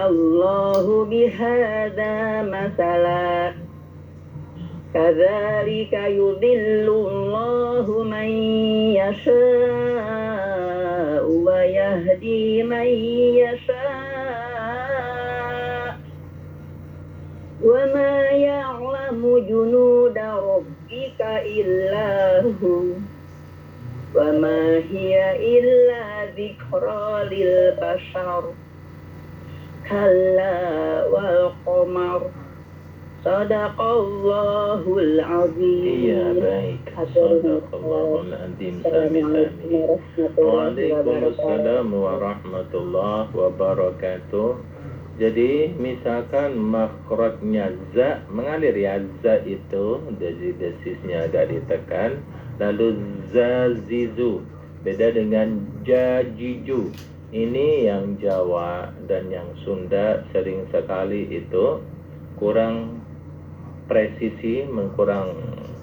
Allahu bihadza masala kadzalika yudhillullahu man yasha'u wa yahdi man yasha' wa ma ya'lamu junuda rabbika illa hu wa ma hiya illa dzikra lil bashar kalla wal qamar. Sadaqallahul azim. Iya, baik. Sadaqallahul azim. Sami-sami. Waalaikumsalam warahmatullahi wabarakatuh. Jadi misalkan makhrajnya za mengalir ya, za itu jadi desisnya agak ditekan, lalu zazizu beda dengan jajiju. Ini yang Jawa dan yang Sunda sering sekali itu kurang presisi, kurang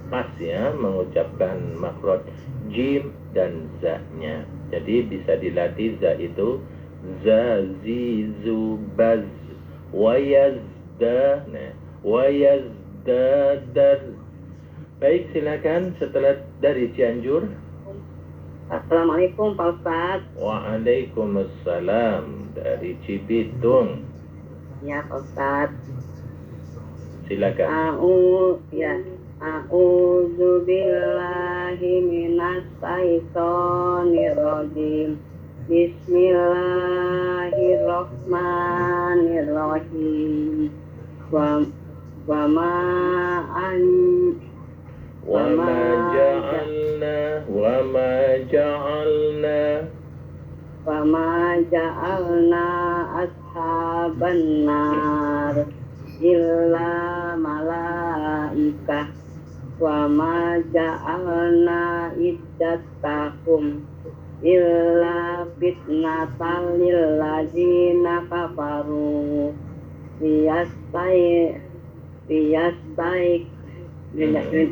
pas ya mengucapkan makhraj jim dan za-nya. Jadi bisa dilatih za itu za, zi, zu, baz, wayazda, wayazdadar. Baik, silakan setelah dari Cianjur. Assalamualaikum Pak Ustadz. Waalaikumsalam dari Cibitung. Ya Pak Ustadz. Silakan. A'udzu billahi minas syaitonir rajim. Bismillahirrahmanirrahim. Wa ma ja'alna ashaban nar illa malaikah wa ma ja'alna iddatakum illa fitnatan lil ladzina kafaru liyastayqinal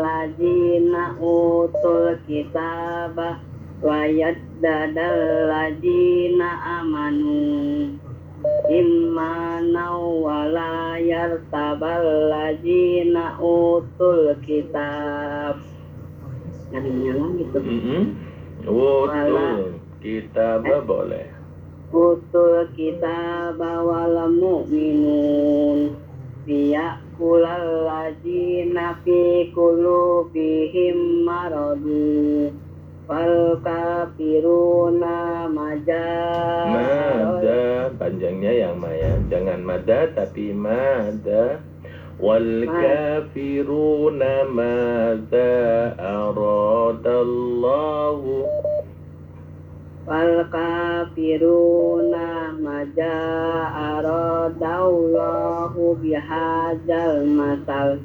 ladzina utul kitaba wa yaddadal ladzina amanu immanau wa la yartabal ladzina utul kitab. Nyala gitu. Utul kitabah boleh. Utul kitaba wal mu'minun liyaqulal ladzina fi qulubihim maradu wal kafiruna mada, panjangnya yang maya, jangan mada tapi mada. Wal kafiruna madza aradallahu wal kafiruna madza aradallahu bihadzal masal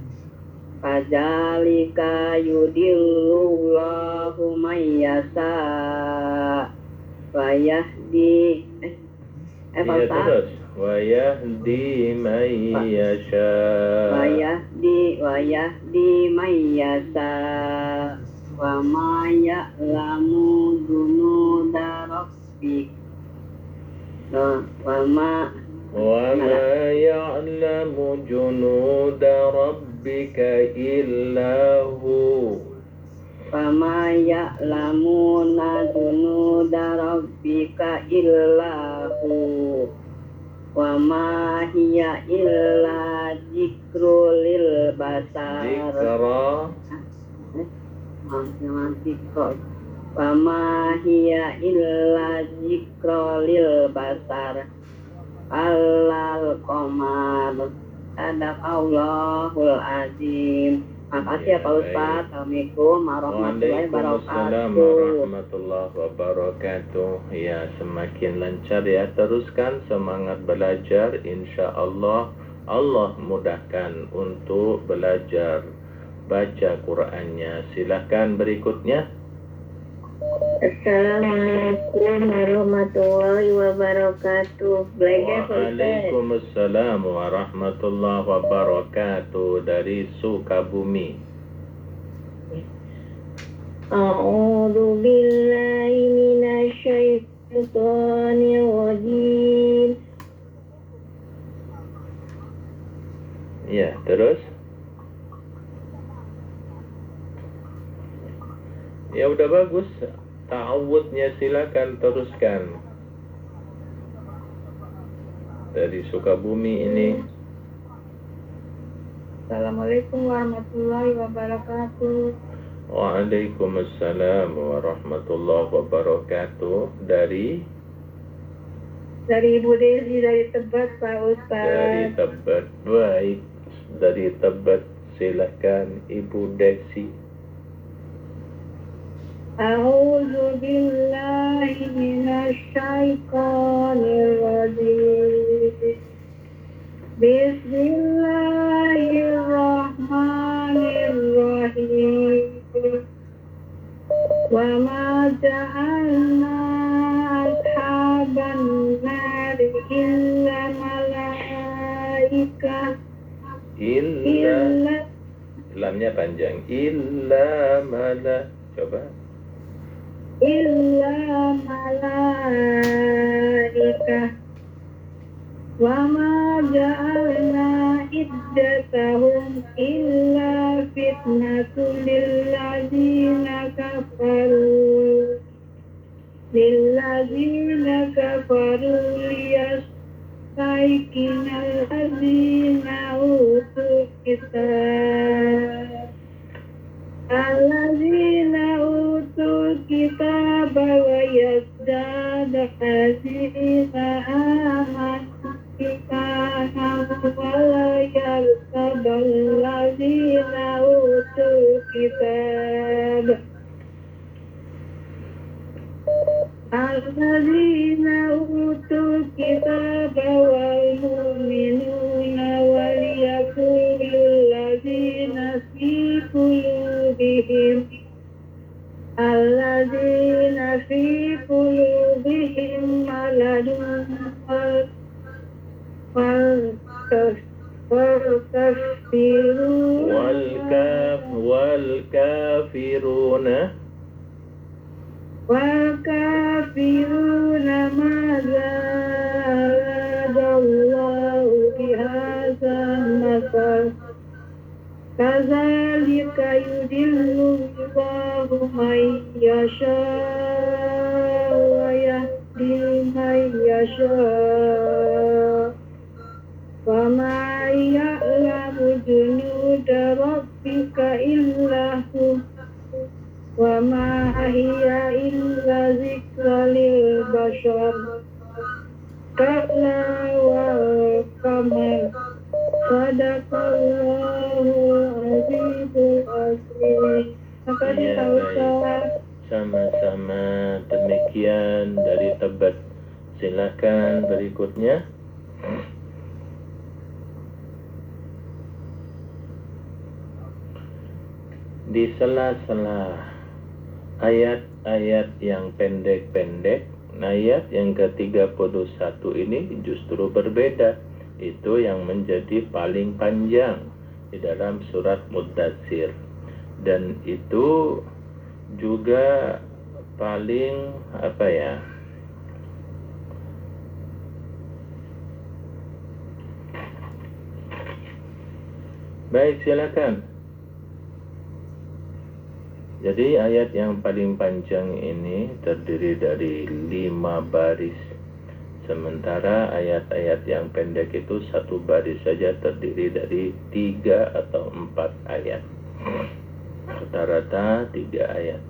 kadzalika yudillullahu man yasha wa yahdi wa yahdi man yasha wa yahdi man yasha wa ma ya'lamu junuda rabbik wa ma ya'lamu junuda rabbika illa hu wa ma ya'lamuna junuda rabbika illa hu wa ma hiya illa dzikrul lil basar. Wa ma hiya illa dzikrul lil basar. Allal qamar. Sadaqallahul azim. Makasih ya Pak Ustadz. Assalamualaikum warahmatullahi wabarakatuh. Ya, semakin lancar ya. Teruskan semangat belajar. Insya Allah Allah mudahkan untuk belajar baca Qur'annya. Silahkan berikutnya. Assalamualaikum warahmatullahi wabarakatuh. Belajar Pak Ustaz. Waalaikumsalam warahmatullahi wabarakatuh dari Sukabumi. A'udzu billahi minasyaitonir rajim. Ya, terus? Ya udah bagus. Ta'awudnya silakan teruskan. Dari Sukabumi ini. Assalamualaikum warahmatullahi wabarakatuh. Waalaikumsalam warahmatullahi wabarakatuh. Dari Ibu Desi dari Tebet, Pak Ustaz. Dari Tebet. Baik. Dari Tebet silakan Ibu Desi. A'udzu billahi minasyaitonir rajim. Bismillahirrahmanirrahim. Wa ma ja'alna ashaban nari illa malaika Illa. Lamnya panjang. Coba. illa malaika wa ma ja'alna iddatahum illa fitnatul lilladzina kafaru liyastaiqinal ladzina utul kitab alladzina utul kitab wa yazdada alladzina amanu imanan wa la yartabal ladzina utul kitab alladzina utul kitab wal mu'minuna wal yaqulul ladzina fi qulubihim maladun والكافرون ماذا أراد الله بهذا مثلا كذلك يضل الله من يشاء ويهدي من يشاء وما يعلم جنود ربك إلا هو وما هي إلا ذكرى للبشر كلا والقمر Sadaqallahul azizul azim. Terima kasih Pak Ustaz. Sama-sama demikian dari Tebet. Silakan berikutnya. Di sela-sela ayat-ayat yang pendek-pendek, ayat yang ke-31 ini justru berbeda. Itu yang menjadi paling panjang di dalam surat Muddatsir, dan itu juga paling baik, silakan. Jadi ayat yang paling panjang ini terdiri dari 5 baris. Sementara ayat-ayat yang pendek itu 1 baris saja terdiri dari 3 atau 4 ayat. Rata-rata 3 ayat.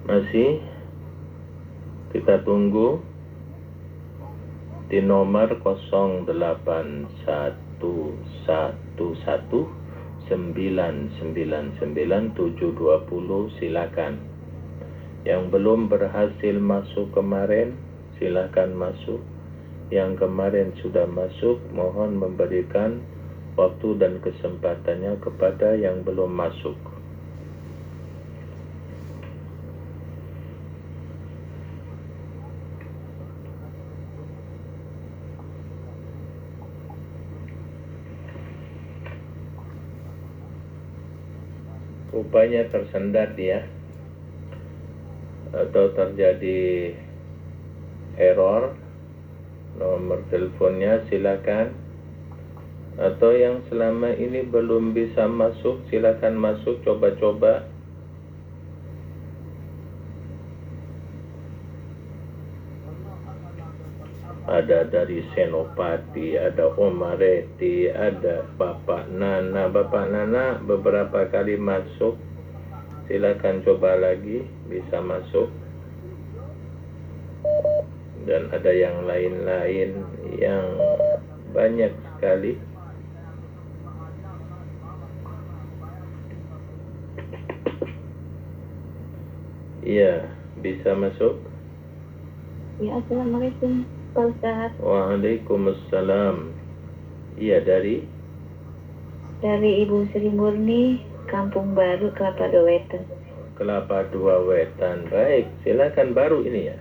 Masih kita tunggu di nomor 08111999720. Silakan. Yang belum berhasil masuk kemarin, silakan masuk. Yang kemarin sudah masuk, mohon memberikan waktu dan kesempatannya kepada yang belum masuk. Rupanya tersendat ya, atau terjadi error. Nomor teleponnya silakan, atau yang selama ini belum bisa masuk silakan masuk, coba-coba. Ada dari Senopati, ada Omareti, ada Bapak Nana. Bapak Nana beberapa kali masuk, silakan coba lagi, bisa masuk. Dan ada yang lain-lain yang banyak sekali. Iya, bisa masuk. Ya, assalamualaikum Pak Ustadz. Waalaikumsalam. Iya, dari Ibu Sri Murni, Kampung Baru, Kelapa Dua Wetan. Kelapa Dua Wetan. Baik, silakan. Baru ini ya?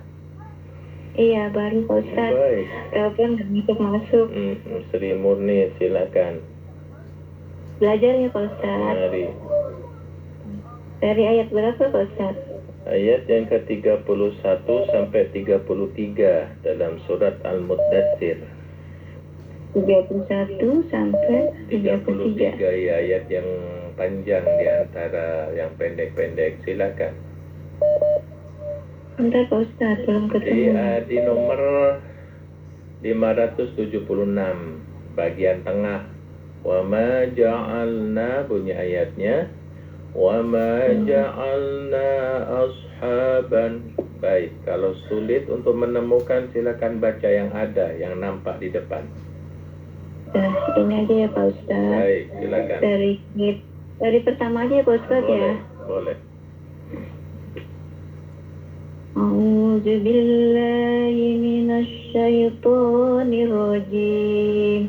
Iya, baru Pak Ustadz. Baik. Telepon nggak masuk. Sri Murni, silakan. Belajar ya Pak Ustadz. Mari. Dari ayat berapa Pak Ustadz? Ayat yang ke-31 sampai 33 dalam surat Al-Muddatsir. 31 sampai 33. 33 ya, ayat yang panjang di antara yang pendek-pendek. Silakan. Bentar Pak Ustadz, belum ketemu. Di nomor 576 bagian tengah. Wa ma ja'alna, bunyi ayatnya. Wa ma ja'alna ashaban. Baik, kalau sulit untuk menemukan silakan baca yang ada, yang nampak di depan. Ini aja ya Pak Ustadz. Baik, silakan. Dari pertama aja ya Pak Ustadz ya. Boleh. A'udzu billahi minasy syaithanir rajim.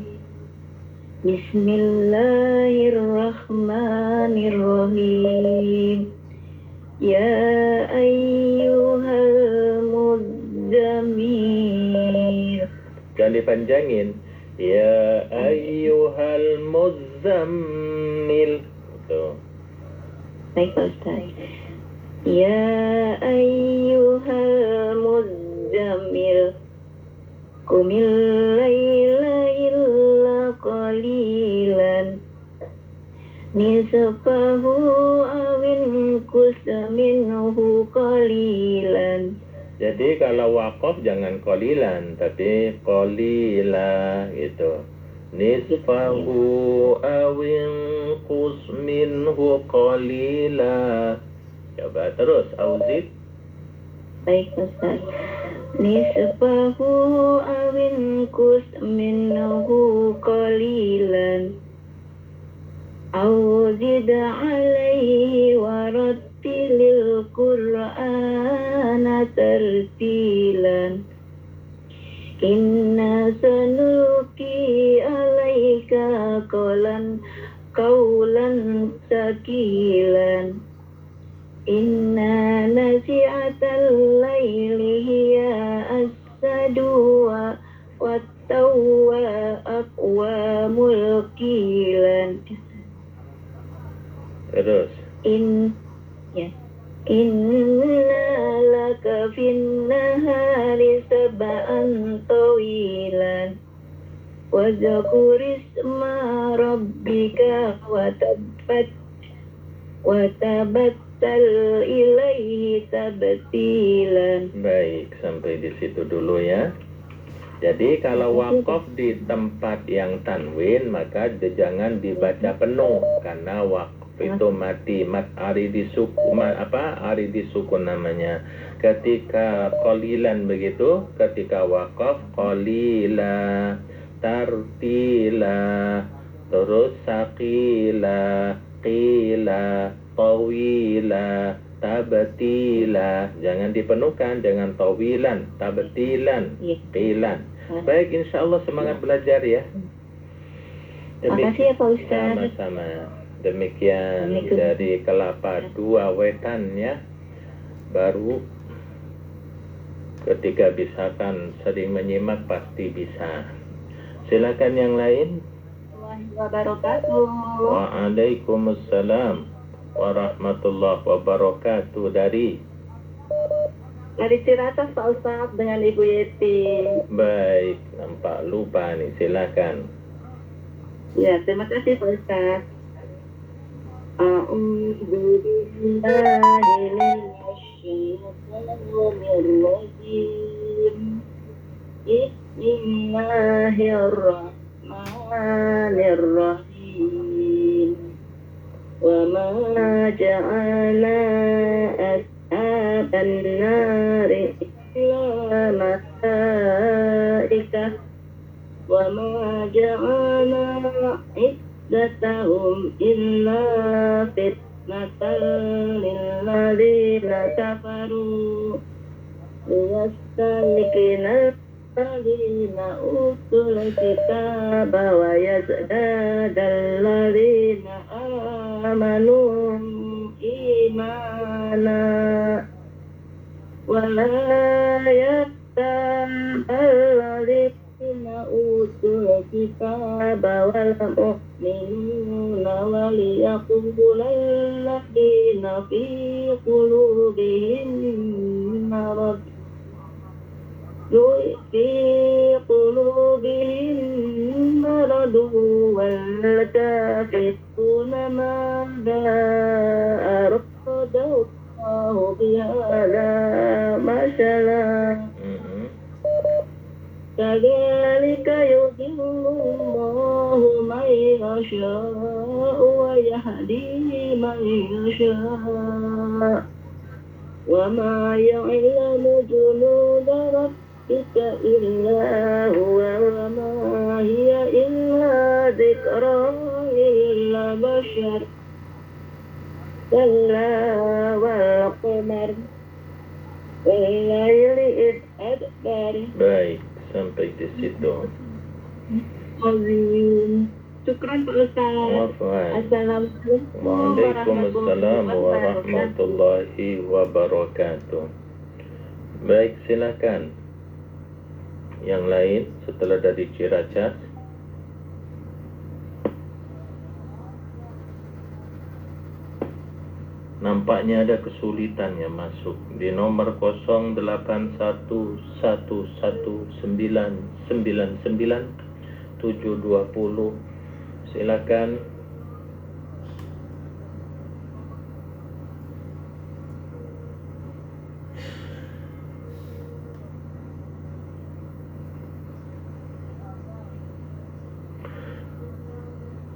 Bismillahirrahmanirrahim. Ya ayyuhal mudzammil. Jangan dipanjangin. Ya ayyuhal mudzammil. Tuh. Baik Pak Ustaz. Ya ayyuhal mudzammil. Qumil laila illa qalilan. Nisfahu awin minhu qalilan. Jadi kalau waqaf jangan qalilan, tapi qalila gitu. Nisfahu awin minhu qalila. Coba terus, auzid. Baik Ustaz. Nisfahu awin minhu qalilan. Auzid alaihi warattilil Qur'ana tartilan. Inna sanulqi alaika qawlan saqilan. Inna nasi'atal laili hiya asadu wa tawwa aqwamul qilan. Terus. Inna laka fin nahari sab'an tawilan. Wa zakur isma rabbika wa tabattal ilaihi tabtilan. Baik, sampai di situ dulu ya. Jadi kalau waqaf di tempat yang tanwin maka jangan dibaca penuh, karena waqaf itu mati, ari disukun namanya. Ketika qalilan begitu, ketika waqaf qalila, tartila, terus saqila, qila, tawila, tabtila. Jangan dipenuhkan, jangan tawilan, tabtilan, qilan. Baik, insya Allah semangat belajar ya. Makasih ya Pak Ustaz. Sama-sama. Demikian Assalamualaikum. dari Kelapa Dua Wetan ya. Baru ketika misalkan sering menyimak pasti bisa. Silakan yang lain. Wabarakatuh. Waalaikumsalam warahmatullahi wabarakatuh. Dari Ciracas Pak Ustaz dengan Ibu Yeti. baik, nampak lupa nih, silakan. Ya, terima kasih Pak Ustaz. A'udzu billahi minasyaitonir rajim. Bismillahirrahmanirrahim. Wa ma ja'alna ashaban nari illa malaikah wa ma ja'alna iddatahum illa fitnatan lilladzina kafaru liyastaliqina alladzina utul kitaba wa yazdadal ladzina amanu imana wa la yattaqalladzina utul kitaba wal mu'minuna wa liyaqulul ladzina fi qulubihim marad wal kafiruna madza aradallahu bihadza masalah kadzalika yudhillullahu man yasha'u wa yahdi man yasha' wa ma ya'lamu junuda rabbika illa huwa wa ma hiya illa dzikra lil bashar kalla wal qamar wal layli id adbar. Baik, sampai di situ. Azim. Syukran Pak Ustaz. Wafwan. Assalamualaikum Waalaikumsalam warahmatullahi wabarakatuh. Baik, silakan. Yang lain setelah dari Ciracas. Nampaknya ada kesulitan yang masuk di nomor 0811999720. Silakan.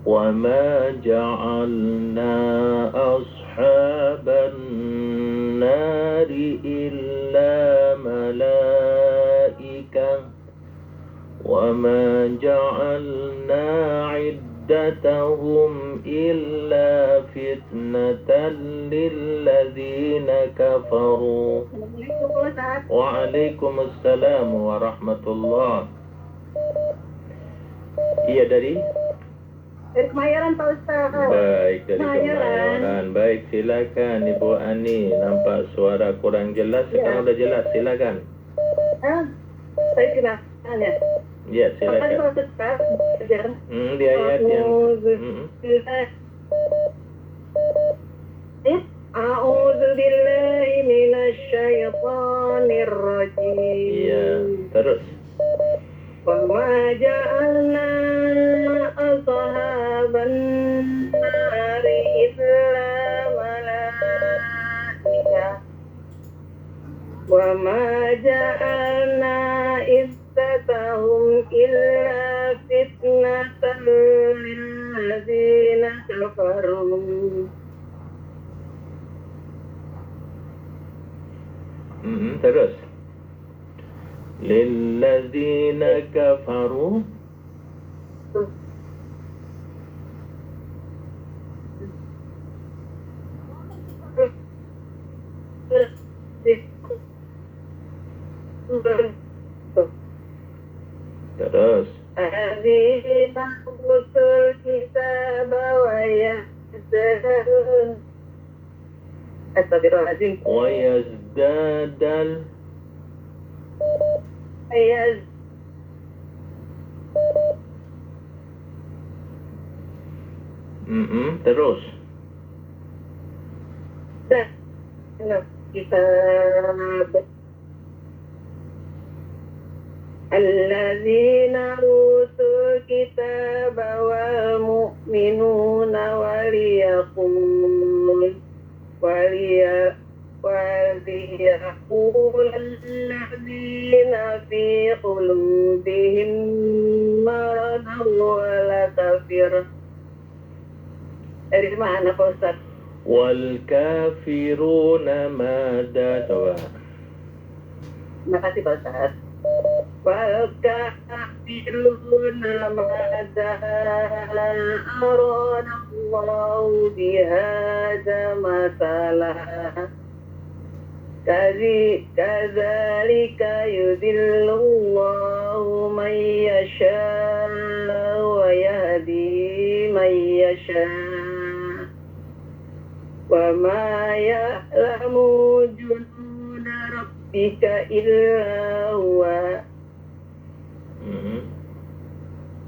وَمَا جَعَلْنَا أَصْحَابَ النَّارِ إِلَّا مَلَائِكَةً وَمَا جَعَلْنَا عِدَّتَهُمْ إِلَّا فِتْنَةً لِلَّذِينَ كَفَرُوا. Waalaikumsalam warahmatullahi. Iya, dari Kemayoran Pak Ustaz. baik, dari Kemayoran. Baik, silakan Ibu Ani. Nampak suara kurang jelas, sekarang udah jelas, silakan. Saya kira ya. Ya, silakan. Pak Ustaz. Di ayat yang A'udzu billahi minasy syaithanir rajim. iya, terus. Wa ma ja'alna ashaban nari illa malaika wa ma ja'alna iddatahum illa fitnatan lil ladzina kafaru. Terus. Lilladzina kafaru. Terus. الذين أوتوا الكتاب ويزدادون Astagfirullahaladzim. ويزدادل terus Kitab Alladzina utul kitab wal mu'minuna waliyaqul alladzina fi qulubihim maradun wala kafir. Dari mana Pak Ustaz? wal kafiruna mada. Coba. Terima kasih Pak Ustaz. Wal kafiruna mada aradallahu bihadza masalah. Kadzalika yudhillullahu man yasha wa yahdi man yasha. Wa ma ya'lamu junuda rabbika illa huwa.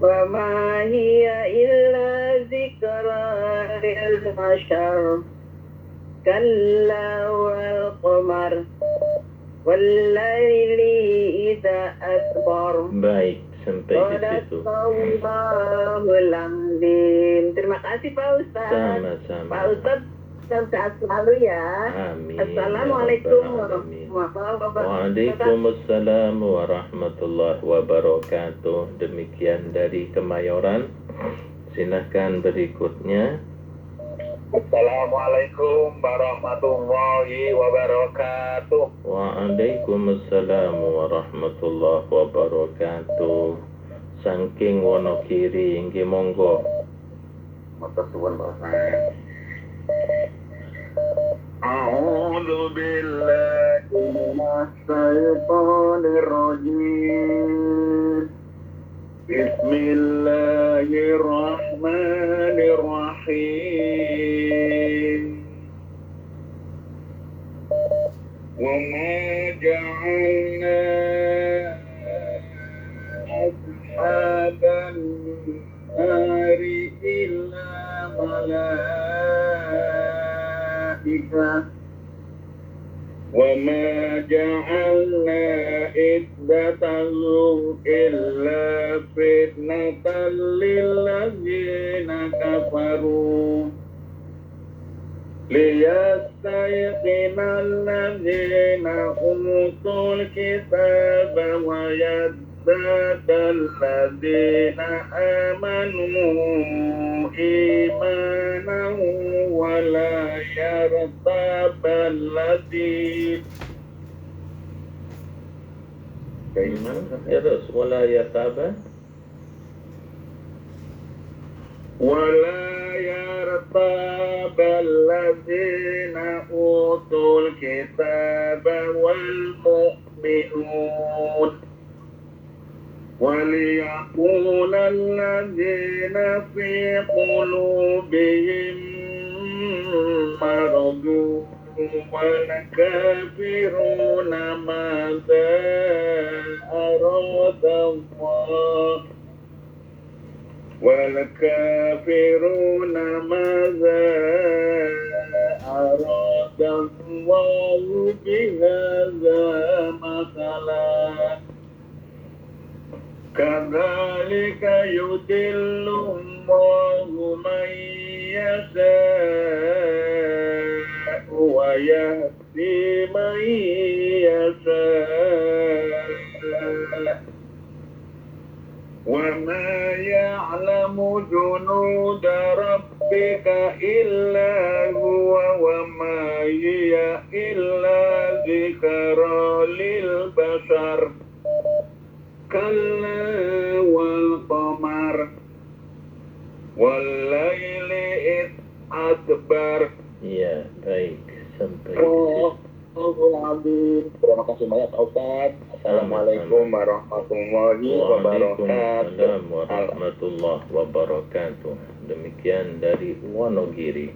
Wa ma hiya illa zikra lil bashar. Kalla wal qamar wal laili idza adbar. Baik, sampai di situ. Shadaqallahul azim. Terima kasih Pak Ustaz. Sama-sama. Pak Ustaz sehat selalu ya. Amin. Assalamualaikum Ya Rabbal Alamin. warahmatullahi wabarakatuh. Waalaikumsalam warahmatullahi wabarakatuh. Demikian dari Kemayoran. Silahkan berikutnya. Assalamualaikum warahmatullahi wabarakatuh. Waalaikumsalam warahmatullahi wabarakatuh. Saking Wonokiri inggih monggo. Matur suwun Pak Ustaz. A'udzu billahi minasy syaithanir rajim. Bismillahirrahmanirrahim. Wa ma ja'alna ashaban nari illa malaika. Wa ma ja'alna iddatahum illa fitnatan lilladzina kafaru liyastayqina alladzina utul kitaba wa yazdada alladzina amanu imanan wa la yartaba alladzina. Terus wala yartaba ولا يرتاب الذين أوتوا الكتاب والمؤمنون وليقول الذين في قلوبهم مرض والكافرون ماذا أراد الله والكافرون ماذا أراد الله بهذا مثلا كذلك يضل الله من يشاء ويهدي من يشاء وما يعلم جنود ربك إلا هو وما هي إلا ذكرى للبشر كلا والقمر والليل إذ أدبر. Ya, baik. Sampai di situ. Terima kasih banyak Pak Ustaz. Assalamualaikum warahmatullahi wabarakatuh. Waalaikumsalam warahmatullahi wabarakatuh. Demikian dari Wonogiri.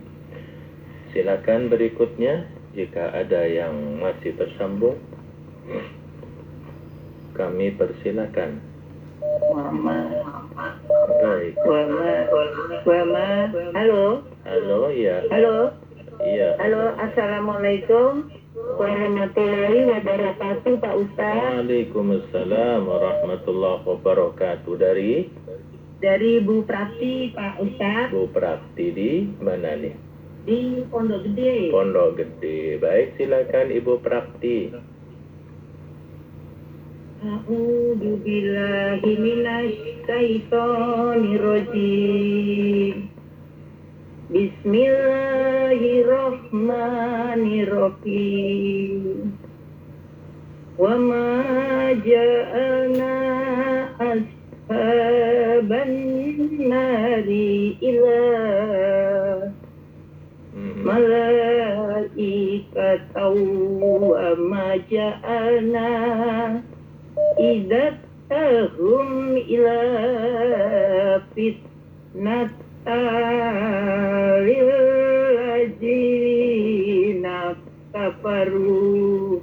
Silakan berikutnya jika ada yang masih tersambung. Kami persilakan. Baik. Halo. Halo ya. Halo. Iya. Halo, assalamualaikum warahmatullahi wabarakatuh, Pak Ustaz. Waalaikumsalam warahmatullahi wabarakatuh. Dari Bu Prati, Pak Ustaz, Bu Prakti di mana nih? di Pondok Gede. Pondok Gede. Baik, silakan Ibu Prakti. A'udzu billahi minasy syaithanir rajim. Bismillahirrahmanirrahim. Wa ma ja'alna ashaban nari illa malaikatan wa ma ja'alna idatahum ila lilladzina kafaru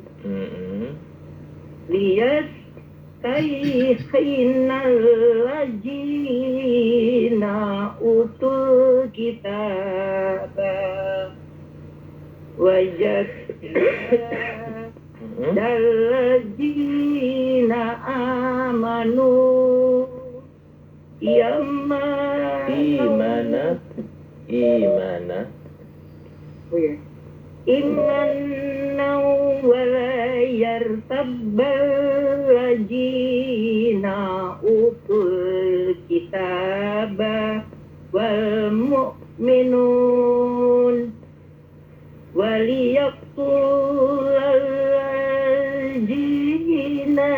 liyastayqinal ladzina utul kitaba wajah dalladzina amanu Imana. Imanna wala yartabbal ladzina utul kitaba wal mu'minun waliyaqulal ladzina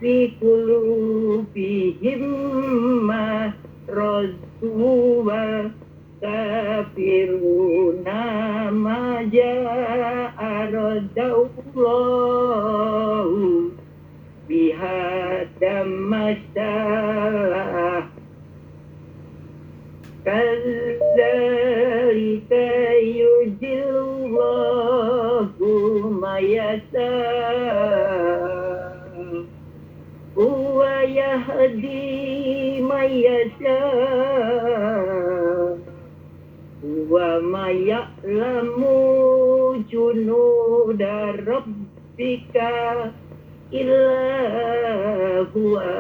fi qulubihim maradun wal kafiruna ma ja'aradallahu bihadam masalah kadzalika yujillahu mayasa wa yahdi mayasa wa ma ya'lamu junuda rabbika illa huwa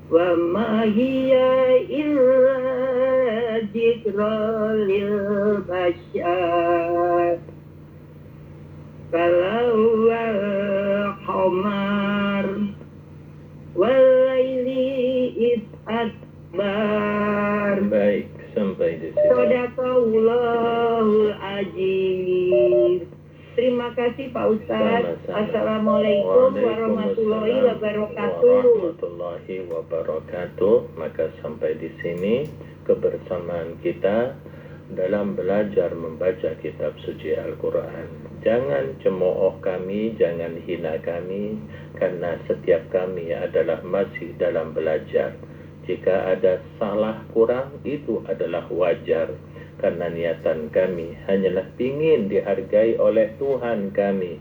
wa ma hiya illa dzikra lil bashar kalau qamar wal laili id adbar. Baik, sampai di sini. Sadaqallahul azim. Terima kasih Pak Ustaz. Sama-sama. Assalamualaikum warahmatullahi wabarakatuh. Warahmatullahi wabarakatuh. Maka sampai di sini kebersamaan kita dalam belajar membaca kitab suci Al-Quran. Jangan cemooh kami, jangan hina kami, karena setiap kami adalah masih dalam belajar. Jika ada salah kurang, itu adalah wajar, karena niatan kami hanyalah ingin dihargai oleh Tuhan kami.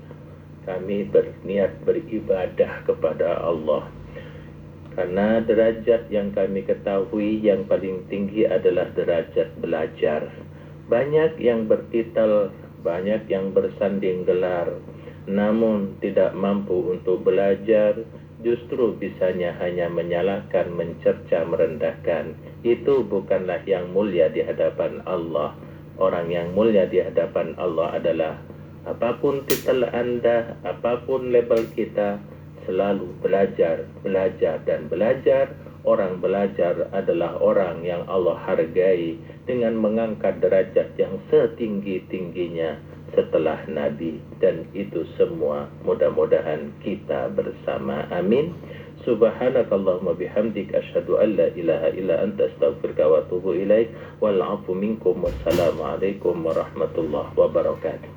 Kami berniat beribadah kepada Allah. Karena derajat yang kami ketahui yang paling tinggi adalah derajat belajar. Banyak yang bertitel, banyak yang bersanding gelar, namun tidak mampu untuk belajar, justru bisanya hanya menyalahkan, mencerca, merendahkan. Itu bukanlah yang mulia di hadapan Allah. Orang yang mulia di hadapan Allah adalah apapun titel Anda, apapun label kita, selalu belajar, belajar, dan belajar. Orang belajar adalah orang yang Allah hargai dengan mengangkat derajat yang setinggi-tingginya setelah Nabi. Dan itu semua mudah-mudahan kita bersama. Amin. Subhanakallahumma bihamdik asyhadu an la ilaha illa anta astaghfiruka wa atubu ilaik. Wal 'afu minkum. Wassalamualaikum warahmatullahi wabarakatuh.